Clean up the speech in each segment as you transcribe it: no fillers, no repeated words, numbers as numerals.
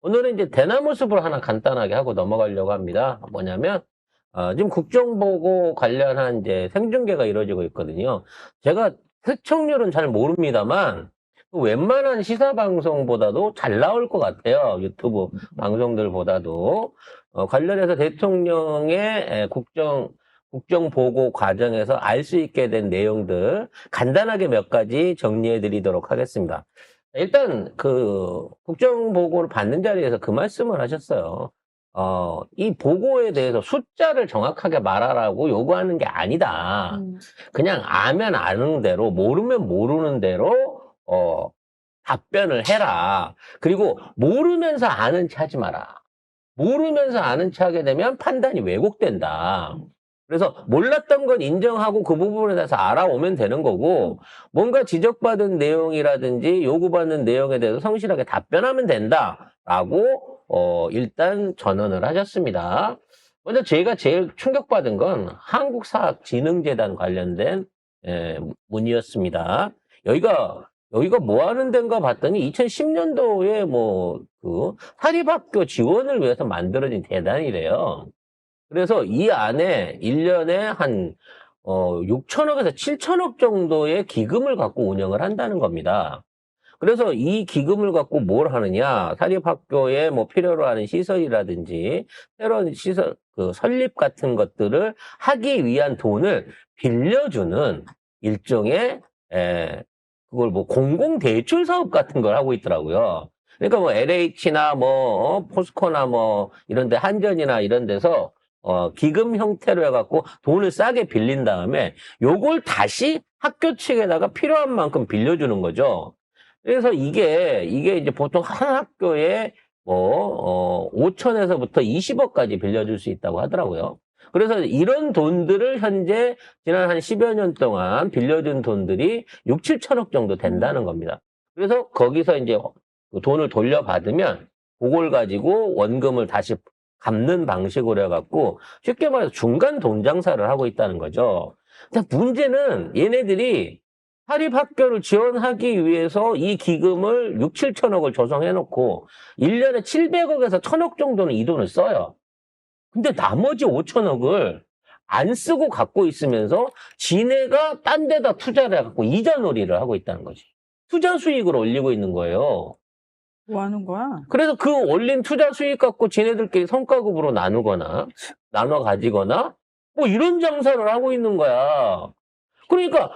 오늘은 이제 대나무 숲을 하나 간단하게 하고 넘어가려고 합니다. 뭐냐면, 지금 국정보고 관련한 이제 생중계가 이루어지고 있거든요. 제가 시청률은 잘 모릅니다만, 웬만한 시사방송보다도 잘 나올 것 같아요. 유튜브 방송들보다도. 관련해서 대통령의 국정보고 과정에서 알 수 있게 된 내용들 간단하게 몇 가지 정리해 드리도록 하겠습니다. 일단 국정보고를 받는 자리에서 그 말씀을 하셨어요. 이 보고에 대해서 숫자를 정확하게 말하라고 요구하는 게 아니다. 그냥 아면 아는 대로, 모르면 모르는 대로 답변을 해라. 그리고 모르면서 아는 체 하지 마라. 모르면서 아는 체 하게 되면 판단이 왜곡된다. 그래서 몰랐던 건 인정하고 그 부분에 대해서 알아오면 되는 거고, 뭔가 지적받은 내용이라든지 요구받는 내용에 대해서 성실하게 답변하면 된다라고 일단 전언을 하셨습니다. 먼저 제가 제일 충격받은 건 한국사학진흥재단 관련된 문의였습니다. 여기가 뭐 하는 데인가 봤더니 2010년도에 사립학교 지원을 위해서 만들어진 재단이래요. 그래서 이 안에 1년에 한 6천억에서 7천억 정도의 기금을 갖고 운영을 한다는 겁니다. 그래서 이 기금을 갖고 뭘 하느냐, 사립학교에 필요로 하는 시설이라든지 새로운 시설 설립 같은 것들을 하기 위한 돈을 빌려주는 일종의 그걸 공공대출 사업 같은 걸 하고 있더라고요. 그러니까 LH나 포스코나 이런데 한전이나 이런 데서 기금 형태로 해갖고 돈을 싸게 빌린 다음에 요걸 다시 학교 측에다가 필요한 만큼 빌려주는 거죠. 그래서 이게 이제 보통 한 학교에 5천에서부터 20억까지 빌려줄 수 있다고 하더라고요. 그래서 이런 돈들을 현재 지난 한 10여 년 동안 빌려준 돈들이 6, 7천억 정도 된다는 겁니다. 그래서 거기서 이제 돈을 돌려받으면 그걸 가지고 원금을 다시 갚는 방식으로 해갖고 쉽게 말해서 중간 돈 장사를 하고 있다는 거죠. 근데 문제는 얘네들이 사립학교를 지원하기 위해서 이 기금을 6, 7천억을 조성해놓고 1년에 700억에서 1000억 정도는 이 돈을 써요. 근데 나머지 5천억을 안 쓰고 갖고 있으면서 지네가 딴 데다 투자를 해갖고 이자 놀이를 하고 있다는 거지. 투자 수익을 올리고 있는 거예요. 뭐 하는 거야? 그래서 그 올린 투자 수익 갖고 지네들끼리 성과급으로 나눠 가지거나 이런 장사를 하고 있는 거야. 그러니까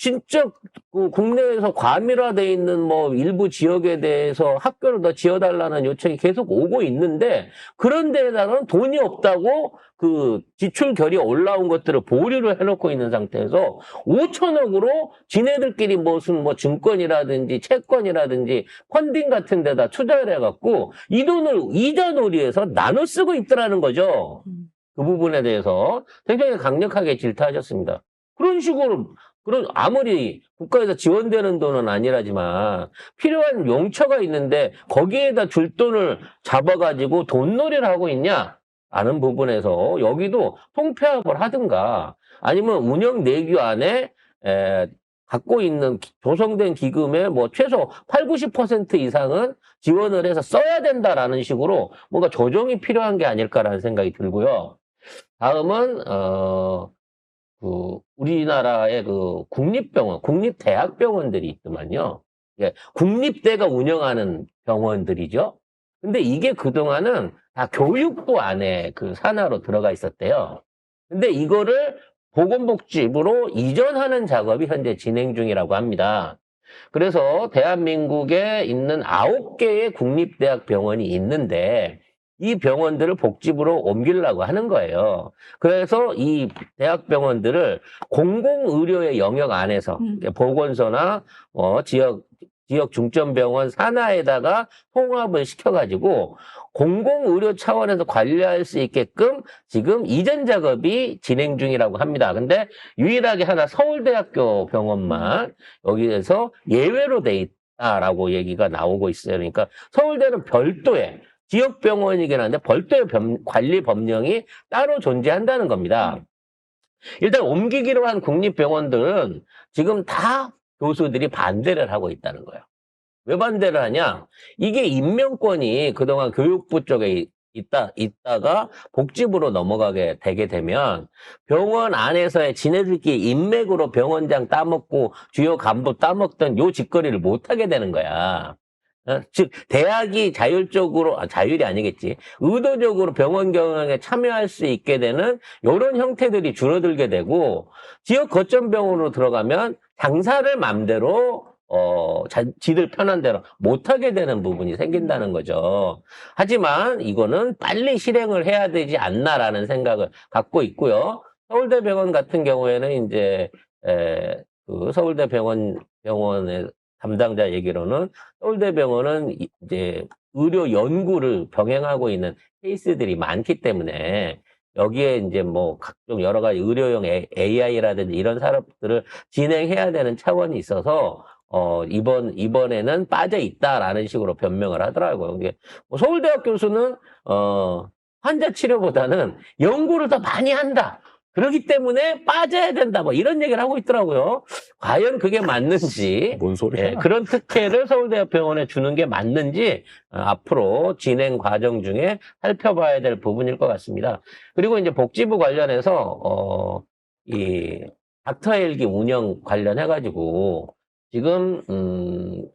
진짜 국내에서 과밀화돼 있는 일부 지역에 대해서 학교를 더 지어달라는 요청이 계속 오고 있는데 그런 데에다가는 돈이 없다고 그 지출 결이 올라온 것들을 보류를 해놓고 있는 상태에서 5천억으로 지네들끼리 무슨 증권이라든지 채권이라든지 펀딩 같은 데다 투자를 해갖고 이 돈을 이자 놀이해서 나눠 쓰고 있더라는 거죠. 그 부분에 대해서 굉장히 강력하게 질타하셨습니다. 그런 식으로 아무리 국가에서 지원되는 돈은 아니라지만 필요한 용처가 있는데 거기에다 줄 돈을 잡아가지고 돈놀이를 하고 있냐? 라는 부분에서 여기도 통폐합을 하든가 아니면 운영 내규 안에 갖고 있는 조성된 기금의 최소 8, 90% 이상은 지원을 해서 써야 된다라는 식으로 뭔가 조정이 필요한 게 아닐까라는 생각이 들고요. 다음은 우리나라의 국립병원, 국립대학병원들이 있더만요. 예, 국립대가 운영하는 병원들이죠. 근데 이게 그동안은 다 교육부 안에 산하로 들어가 있었대요. 근데 이거를 보건복지부로 이전하는 작업이 현재 진행 중이라고 합니다. 그래서 대한민국에 있는 9개의 국립대학병원이 있는데 이 병원들을 복지부로 옮기려고 하는 거예요. 그래서 이 대학병원들을 공공의료의 영역 안에서 보건소나 지역 중점병원 산하에다가 통합을 시켜가지고 공공의료 차원에서 관리할 수 있게끔 지금 이전 작업이 진행 중이라고 합니다. 근데 유일하게 하나 서울대학교 병원만 여기에서 예외로 돼 있다라고 얘기가 나오고 있어요. 그러니까 서울대는 별도의 지역병원이긴 한데 별도의 관리 법령이 따로 존재한다는 겁니다. 일단 옮기기로 한 국립병원들은 지금 다 교수들이 반대를 하고 있다는 거예요. 왜 반대를 하냐? 이게 임명권이 그동안 교육부 쪽에 있다가 복지부로 넘어가게 되게 되면 병원 안에서의 지네들끼리 인맥으로 병원장 따먹고 주요 간부 따먹던 요 짓거리를 못하게 되는 거야. 즉 대학이 자율적으로 자율이 아니겠지. 의도적으로 병원 경영에 참여할 수 있게 되는 이런 형태들이 줄어들게 되고 지역 거점 병원으로 들어가면 장사를 맘대로 지들 편한 대로 못하게 되는 부분이 생긴다는 거죠. 하지만 이거는 빨리 실행을 해야 되지 않나라는 생각을 갖고 있고요. 서울대병원 같은 경우에는 이제 그 서울대병원의 담당자 얘기로는 서울대병원은 이제 의료 연구를 병행하고 있는 케이스들이 많기 때문에 여기에 이제 뭐 각종 여러 가지 의료용 AI라든지 이런 산업들을 진행해야 되는 차원이 있어서 이번에는 빠져 있다라는 식으로 변명을 하더라고요. 이게 뭐 서울대학 교수는 환자 치료보다는 연구를 더 많이 한다. 그렇기 때문에 빠져야 된다. 뭐 이런 얘기를 하고 있더라고요. 과연 그게 맞는지, 뭔 소리야? 그런 특혜를 서울대학병원에 주는 게 맞는지 앞으로 진행 과정 중에 살펴봐야 될 부분일 것 같습니다. 그리고 이제 복지부 관련해서 이 닥터 헬기 운영 관련해가지고 지금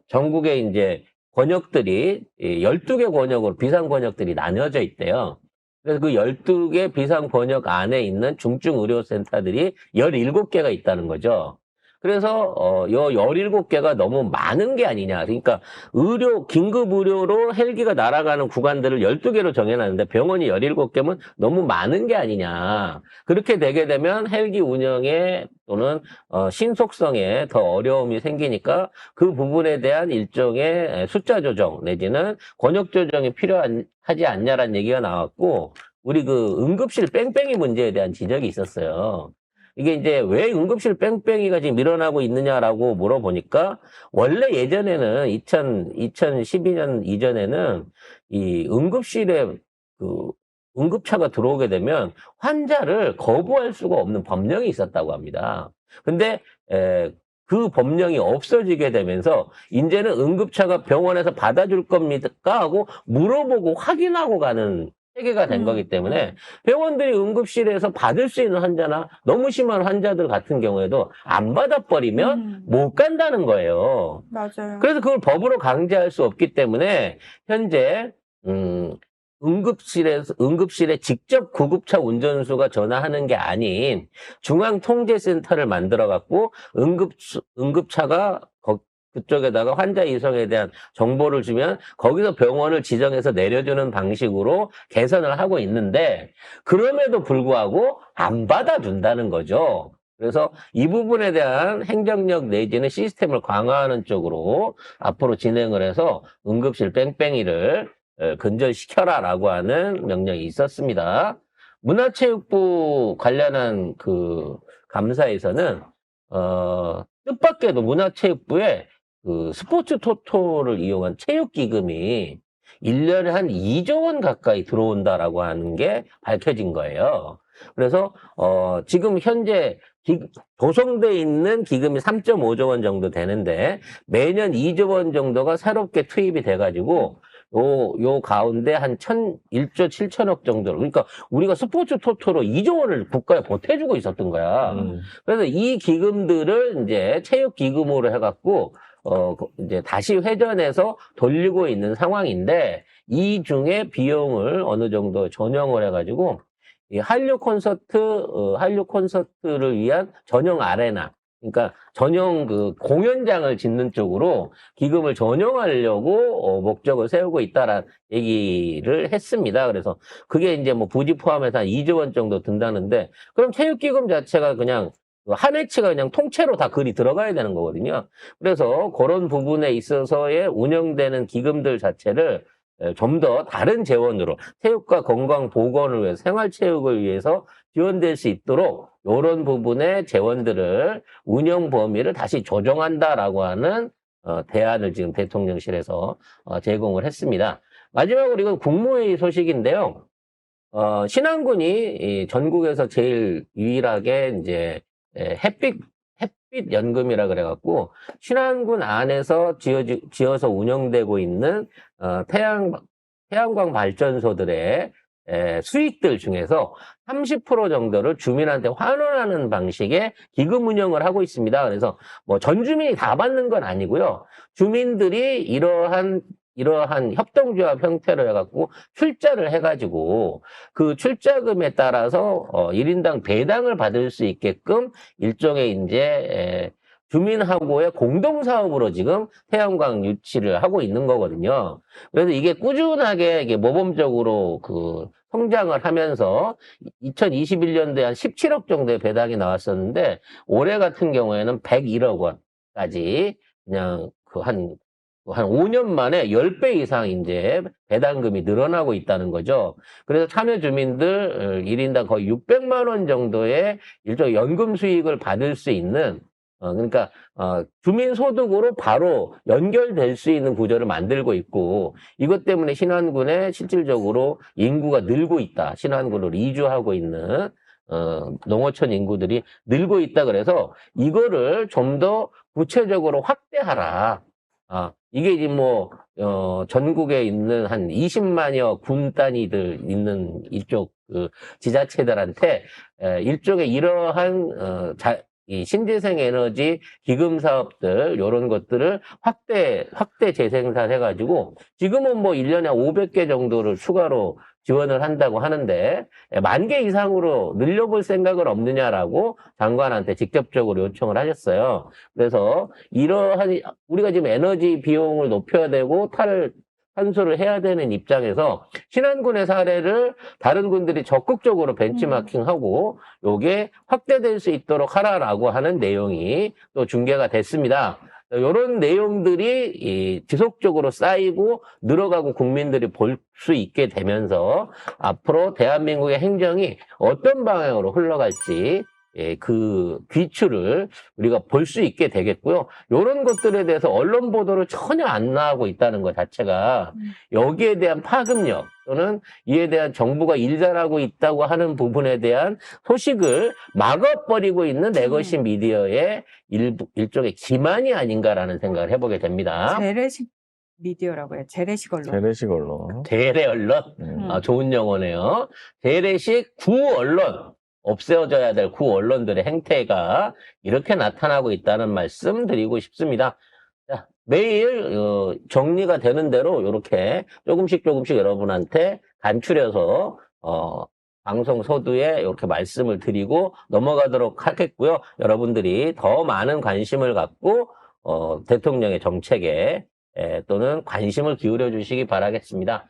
전국에 이제 권역들이 12개 권역으로 비상 권역들이 나뉘어져 있대요. 그래서 그 12개 비상 권역 안에 있는 중증 의료센터들이 17개가 있다는 거죠. 그래서 요 17개가 너무 많은 게 아니냐. 그러니까 긴급 의료로 헬기가 날아가는 구간들을 12개로 정해놨는데 병원이 17개면 너무 많은 게 아니냐. 그렇게 되게 되면 헬기 운영에 또는 신속성에 더 어려움이 생기니까 그 부분에 대한 일종의 숫자 조정 내지는 권역 조정이 필요하지 않냐라는 얘기가 나왔고 우리 그 응급실 뺑뺑이 문제에 대한 지적이 있었어요. 이게 이제 왜 응급실 뺑뺑이가 지금 일어나고 있느냐라고 물어보니까 원래 예전에는 2012년 이전에는 이 응급실에 그 응급차가 들어오게 되면 환자를 거부할 수가 없는 법령이 있었다고 합니다. 근데 그 법령이 없어지게 되면서 이제는 응급차가 병원에서 받아줄 겁니까 하고 물어보고 확인하고 가는 체계가 된 거기 때문에 병원들이 응급실에서 받을 수 있는 환자나 너무 심한 환자들 같은 경우에도 안 받아버리면 못 간다는 거예요. 맞아요. 그래서 그걸 법으로 강제할 수 없기 때문에 현재 응급실에 직접 구급차 운전수가 전화하는 게 아닌 중앙통제센터를 만들어 갖고 응급차가 그쪽에다가 환자 이송에 대한 정보를 주면 거기서 병원을 지정해서 내려주는 방식으로 개선을 하고 있는데 그럼에도 불구하고 안 받아준다는 거죠. 그래서 이 부분에 대한 행정력 내지는 시스템을 강화하는 쪽으로 앞으로 진행을 해서 응급실 뺑뺑이를 근절시켜라라고 하는 명령이 있었습니다. 문화체육부 관련한 그 감사에서는 뜻밖에도 문화체육부에 그 스포츠 토토를 이용한 체육기금이 1년에 한 2조 원 가까이 들어온다라고 하는 게 밝혀진 거예요. 그래서 지금 현재 조성돼 있는 기금이 3.5조 원 정도 되는데 매년 2조 원 정도가 새롭게 투입이 돼가지고 요 가운데 한 1조 7천억 정도로 그러니까 우리가 스포츠 토토로 2조 원을 국가에 보태주고 있었던 거야. 그래서 이 기금들을 이제 체육 기금으로 해갖고 이제 다시 회전해서 돌리고 있는 상황인데 이 중에 비용을 어느 정도 전용을 해가지고 이 한류 콘서트를 위한 전용 아레나 그러니까 전용 그 공연장을 짓는 쪽으로 기금을 전용하려고 목적을 세우고 있다라는 얘기를 했습니다. 그래서 그게 이제 뭐 부지 포함해서 한 2조 원 정도 든다는데 그럼 체육기금 자체가 그냥 한 해치가 그냥 통째로 다 글이 들어가야 되는 거거든요. 그래서 그런 부분에 있어서의 운영되는 기금들 자체를 좀 더 다른 재원으로 체육과 건강 보건을 위해서 생활체육을 위해서 지원될 수 있도록 이런 부분의 재원들을 운영 범위를 다시 조정한다라고 하는 대안을 지금 대통령실에서 제공을 했습니다. 마지막으로 이건 국무회의 소식인데요. 신안군이 전국에서 제일 유일하게 이제 햇빛 햇빛 연금이라 그래갖고 신안군 안에서 지어서 운영되고 있는 태양광 발전소들의 수익들 중에서 30% 정도를 주민한테 환원하는 방식의 기금 운영을 하고 있습니다. 그래서 뭐 전 주민이 다 받는 건 아니고요. 주민들이 이러한 협동조합 형태로 해갖고 출자를 해가지고 그 출자금에 따라서 1인당 배당을 받을 수 있게끔 일종의 이제 주민하고의 공동사업으로 지금 태양광 유치를 하고 있는 거거든요. 그래서 이게 꾸준하게 이게 모범적으로 그 성장을 하면서 2021년도에 한 17억 정도의 배당이 나왔었는데 올해 같은 경우에는 101억 원까지 그냥 한 5년 만에 10배 이상 이제 배당금이 늘어나고 있다는 거죠. 그래서 참여 주민들 1인당 거의 600만 원 정도의 일종의 연금 수익을 받을 수 있는 그러니까 주민 소득으로 바로 연결될 수 있는 구조를 만들고 있고 이것 때문에 신안군에 실질적으로 인구가 늘고 있다. 신안군으로 이주하고 있는 농어촌 인구들이 늘고 있다. 그래서 이거를 좀 더 구체적으로 확대하라. 이게 이제 뭐 전국에 있는 한 20만여 군 단위들 있는 이쪽 그 지자체들한테 일종의 이러한 이 신재생 에너지 기금 사업들 이런 것들을 확대 재생산해 가지고 지금은 뭐 1년에 500개 정도를 추가로 지원을 한다고 하는데 10,000개 이상으로 늘려볼 생각은 없느냐라고 장관한테 직접적으로 요청을 하셨어요. 그래서 이러한 우리가 지금 에너지 비용을 높여야 되고 탄소를 해야 되는 입장에서 신안군의 사례를 다른 군들이 적극적으로 벤치마킹하고 요게 확대될 수 있도록 하라라고 하는 내용이 또 중계가 됐습니다. 이런 내용들이 지속적으로 쌓이고 늘어가고 국민들이 볼 수 있게 되면서 앞으로 대한민국의 행정이 어떤 방향으로 흘러갈지 그 귀추를 우리가 볼 수 있게 되겠고요. 이런 것들에 대해서 언론 보도를 전혀 안 나오고 있다는 것 자체가 여기에 대한 파급력 또는 이에 대한 정부가 일 잘하고 있다고 하는 부분에 대한 소식을 막아버리고 있는 내거시 미디어의 일종의 기만이 아닌가라는 생각을 해보게 됩니다. 재래식 미디어라고 해요. 재래식 언론. 재래식 언론. 재래 언론? 좋은 용어네요. 재래식 구 언론. 없애져야 될 구 언론들의 행태가 이렇게 나타나고 있다는 말씀 드리고 싶습니다. 자, 매일 정리가 되는 대로 이렇게 조금씩 여러분한테 간추려서 방송 서두에 이렇게 말씀을 드리고 넘어가도록 하겠고요. 여러분들이 더 많은 관심을 갖고 대통령의 정책에 또는 관심을 기울여 주시기 바라겠습니다.